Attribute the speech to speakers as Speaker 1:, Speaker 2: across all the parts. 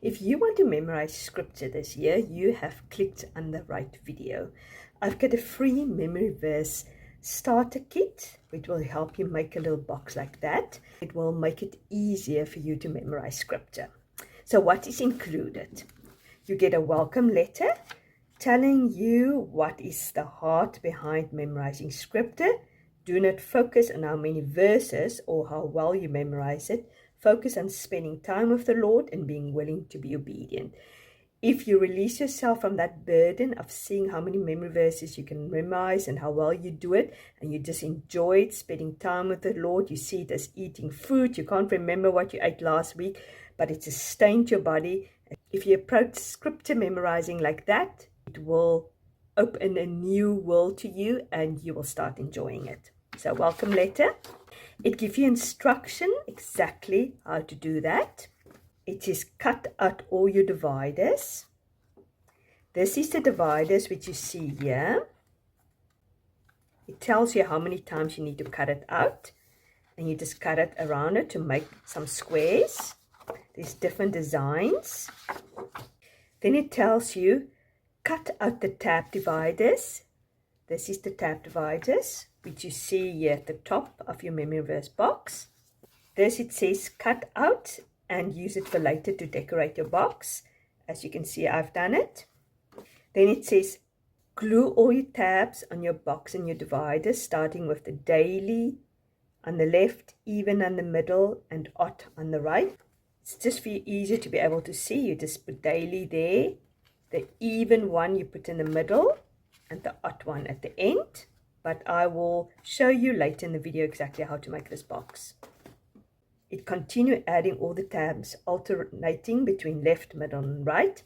Speaker 1: If you want to memorize scripture this year, you have clicked on the right video. I've got a free memory verse starter kit, which will help you make a little box like that. It will make it easier for you to memorize scripture. So what is included? You get a welcome letter telling you what is the heart behind memorizing scripture. Do not focus on how many verses or how well you memorize it. Focus on spending time with the Lord and being willing to be obedient. If you release yourself from that burden of seeing how many memory verses you can memorize and how well you do it, and you just enjoy it, spending time with the Lord, you see it as eating food. You can't remember what you ate last week, but it sustained your body. If you approach scripture memorizing like that, it will open a new world to you and you will start enjoying it. So welcome letter. It gives you instruction exactly how to do that. It is cut out all your dividers. This is the dividers which you see here. It tells you how many times you need to cut it out. And you just cut it around it to make some squares. There's different designs. Then it tells you, cut out the tab dividers. This is the tab dividers, which you see here at the top of your memory verse box. This it says cut out and use it for later to decorate your box. As you can see, I've done it. Then it says glue all your tabs on your box and your dividers, starting with the daily on the left, even on the middle, and odd on the right. It's just for you easier to be able to see. You just put daily there, the even one you put in the middle, and the odd one at the end. But I will show you later in the video exactly how to make this box. It continues adding all the tabs, alternating between left, middle, and right.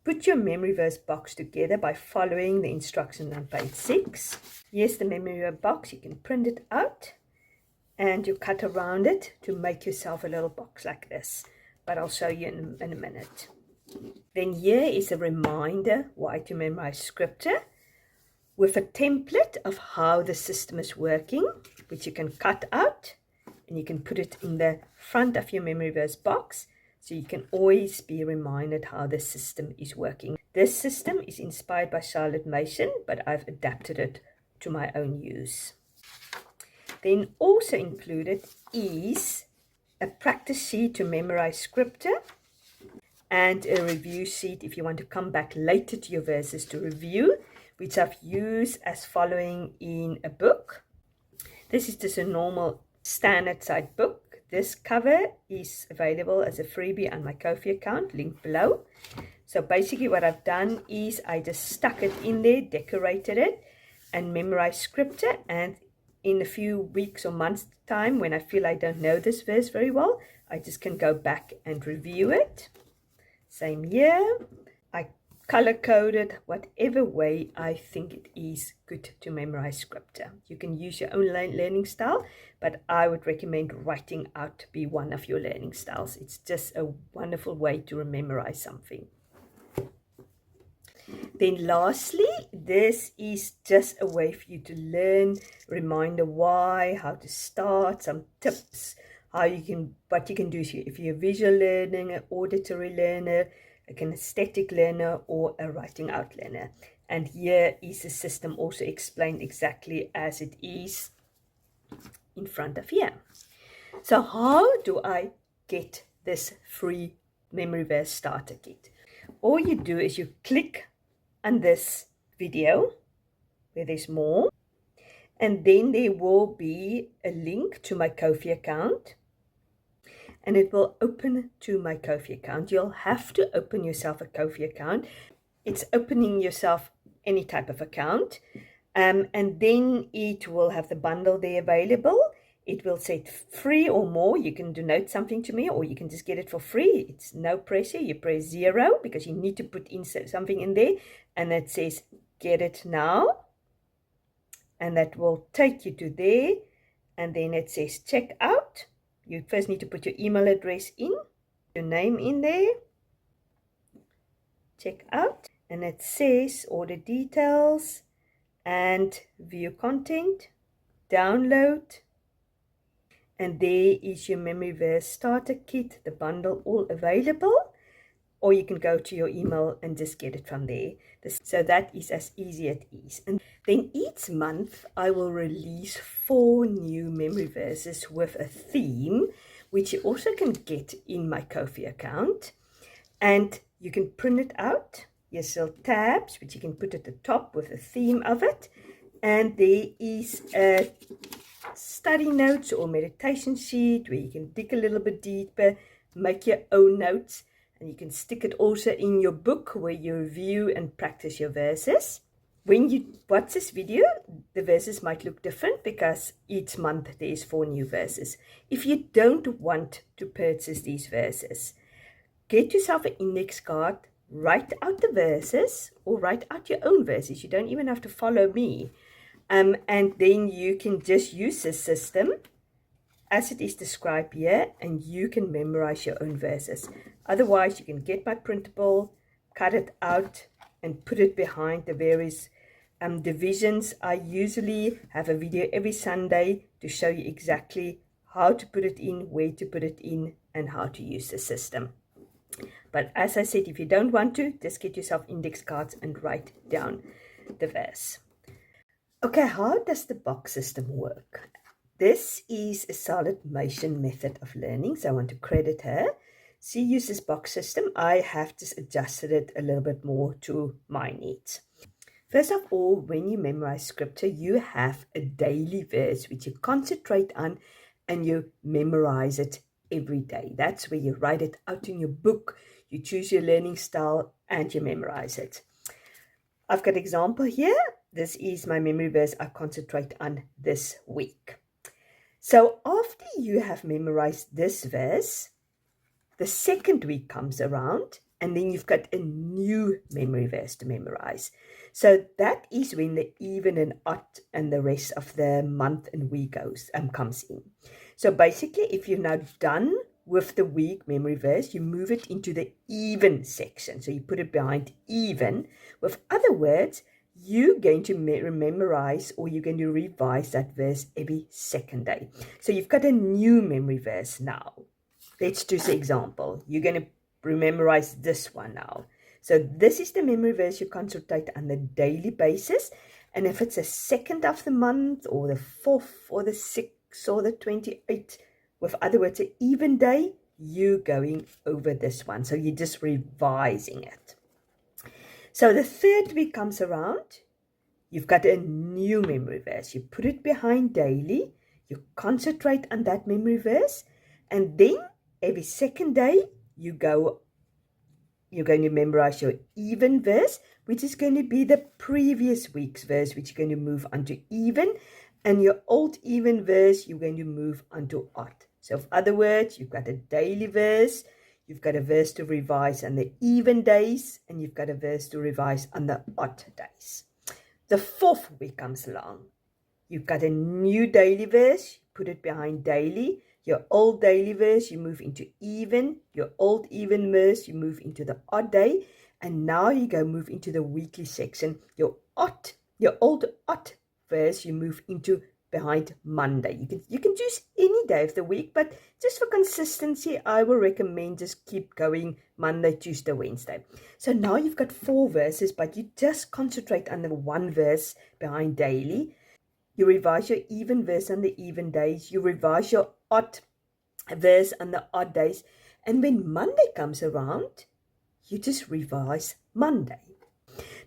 Speaker 1: Put your memory verse box together by following the instructions on page 6. Here's the memory verse box. You can print it out and you cut around it to make yourself a little box like this. But I'll show you in a minute. Then here is a reminder why to memorize scripture with a template of how the system is working, which you can cut out and you can put it in the front of your memory verse box so you can always be reminded how the system is working. This system is inspired by Sonjamizen, but I've adapted it to my own use. Then also included is a practice sheet to memorize scripture and a review sheet if you want to come back later to your verses to review, which I've used as following in a book. This is just a normal standard side book. This cover is available as a freebie on my Ko-fi account, link below. So basically what I've done is I just stuck it in there, decorated it, and memorized scripture. And in a few weeks or months time, when I feel I don't know this verse very well, I just can go back and review it. Same here. I color coded whatever way I think it is good to memorize scripture. You can use your own learning style, but I would recommend writing out to be one of your learning styles. It's just a wonderful way to memorize something. Then lastly, this is just a way for you to learn, reminder why, how to start, some tips, what you can do if you're a visual learner, an auditory learner, a kinesthetic learner, or a writing out learner. And here is the system also explained exactly as it is in front of here. So how do I get this free memory verse starter kit? All you do is you click on this video where there's more, and then there will be a link to my Ko-fi account, and it will open to my Ko-fi account. You'll have to open yourself a Ko-fi account. It's opening yourself any type of account, and then it will have the bundle there available. It will say free or more. You can donate something to me, or you can just get it for free. It's no pressure. You press 0 because you need to put in something in there, and it says get it now, and that will take you to there. And then it says check out. You first need to put your email address in, your name in there, check out, and it says order details and view content, download, and there is your memory verse starter kit, the bundle all available. or you can go to your email and just get it from there. So that is as easy as it is. And then each month I will release 4 new memory verses with a theme, which you also can get in my Ko-fi account. And you can print it out. Here's little tabs, which you can put at the top with a theme of it. And there is a study notes or meditation sheet where you can dig a little bit deeper, make your own notes, and you can stick it also in your book where you review and practice your verses. When you watch this video, the verses might look different because each month there is 4 new verses. If you don't want to purchase these verses, get yourself an index card, write out the verses or write out your own verses. You don't even have to follow me. And then you can just use the system as it is described here, and you can memorize your own verses. Otherwise, you can get my printable, cut it out, and put it behind the various divisions. I usually have a video every Sunday to show you exactly how to put it in, where to put it in, and how to use the system. But as I said, if you don't want to, just get yourself index cards and write down the verse. Okay, how does the box system work? This is a solid motion method of learning, so I want to credit her. She uses box system. I have just adjusted it a little bit more to my needs. First of all, when you memorize scripture, you have a daily verse which you concentrate on and you memorize it every day. That's where you write it out in your book, you choose your learning style, and you memorize it. I've got an example here. This is my memory verse I concentrate on this week. So after you have memorized this verse, the second week comes around, and then you've got a new memory verse to memorize. So that is when the even and odd and the rest of the month and week comes in. So basically, if you're now done with the week memory verse, you move it into the even section. So you put it behind even. With other words, you're going to memorize or you're going to revise that verse every second day. So you've got a new memory verse now. Let's do the example. You're going to memorize this one now. So this is the memory verse you concentrate on the daily basis. And if it's the 2nd of the month or the 4th or the 6th or the 28th, with other words, an even day, you're going over this one. So you're just revising it. So the 3rd week comes around, you've got a new memory verse. You put it behind daily, you concentrate on that memory verse, and then every second day you're going to memorize your even verse, which is going to be the previous week's verse, which you're going to move on to even, and your old even verse, you're going to move on to odd. So in other words, you've got a daily verse, you've got a verse to revise on the even days, and you've got a verse to revise on the odd days. The 4th week comes along. You've got a new daily verse, you put it behind daily. Your old daily verse, you move into even. Your old even verse, you move into the odd day. And now you go move into the weekly section. Your old odd verse, you move into behind Monday. You can choose any day of the week, but just for consistency, I will recommend just keep going Monday, Tuesday, Wednesday. So now you've got 4 verses, but you just concentrate on the one verse behind daily. You revise your even verse on the even days. You revise your odd verse on the odd days. And when Monday comes around, you just revise Monday.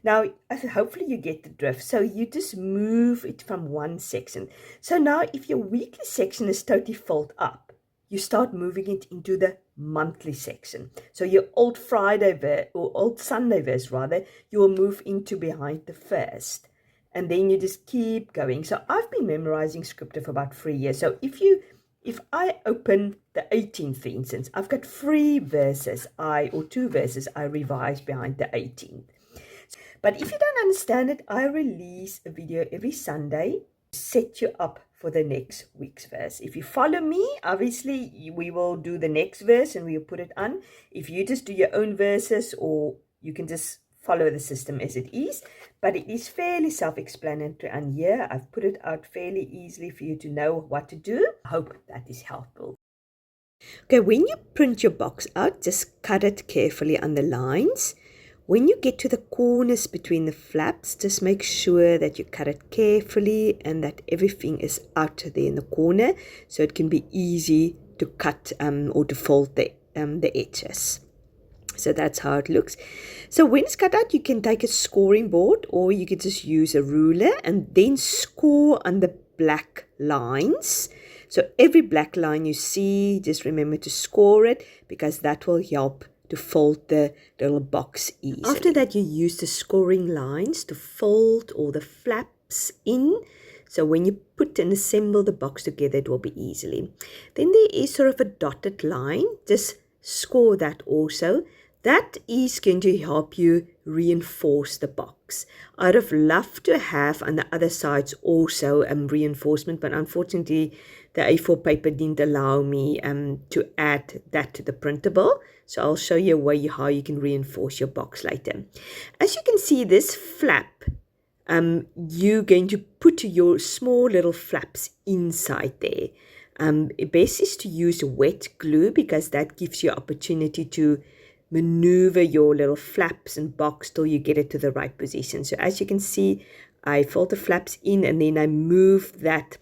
Speaker 1: Now, hopefully you get the drift. So you just move it from one section. So now if your weekly section is totally filled up, you start moving it into the monthly section. So your old Friday verse, or old Sunday verse rather, you will move into behind the first. And then you just keep going. So I've been memorizing scripture for about 3 years. So if I open the 18th, for instance, I've got 3 verses, or 2 verses I revise behind the 18th. But if you don't understand it, I release a video every Sunday to set you up for the next week's verse. If you follow me, obviously we will do the next verse and we'll put it on. If you just do your own verses, or you can just follow the system as it is, but it is fairly self-explanatory, and here I've put it out fairly easily for you to know what to do. I hope that is helpful. Okay, when you print your box out, just cut it carefully on the lines. When you get to the corners between the flaps, just make sure that you cut it carefully and that everything is out there in the corner so it can be easy to cut or to fold the edges. So that's how it looks. So when it's cut out, you can take a scoring board or you can just use a ruler and then score on the black lines. So every black line you see, just remember to score it because that will help to fold the little box easily. After that, you use the scoring lines to fold all the flaps in. So when you put and assemble the box together, it will be easily. Then there is sort of a dotted line. Just score that also. That is going to help you reinforce the box. I'd have loved to have on the other sides also reinforcement, but unfortunately the A4 paper didn't allow me to add that to the printable. So I'll show you a way how you can reinforce your box later. As you can see, this flap, you're going to put your small little flaps inside there. Best is to use wet glue because that gives you opportunity to maneuver your little flaps and box till you get it to the right position. So as you can see, I fold the flaps in and then I move that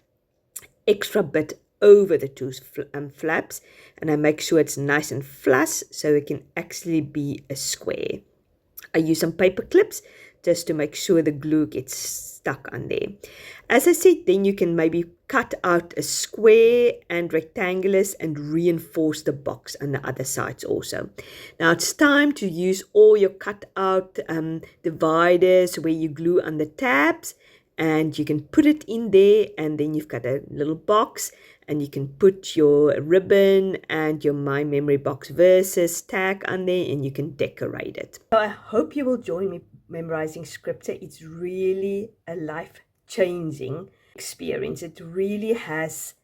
Speaker 1: extra bit over the two flaps and I make sure it's nice and flush so it can actually be a square. I use some paper clips just to make sure the glue gets stuck on there. As I said, then you can maybe cut out a square and rectangulars and reinforce the box on the other sides also. Now it's time to use all your cut out dividers where you glue on the tabs, and you can put it in there and then you've got a little box and you can put your ribbon and your My Memory Box Versus tag on there and you can decorate it. So I hope you will join me memorizing scripture. It's really a life-changing experience. It really has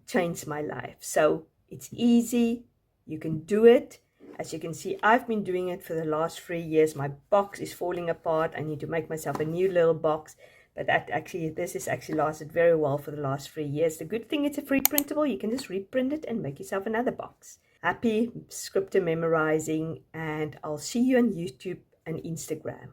Speaker 1: changed my life. So it's easy. You can do it. As you can see, I've been doing it for the last 3 years. My box is falling apart. I need to make myself a new little box. But this has actually lasted very well for the last 3 years. The good thing, it's a free printable. You can just reprint it and make yourself another box. Happy scripture memorizing, and I'll see you on YouTube and Instagram.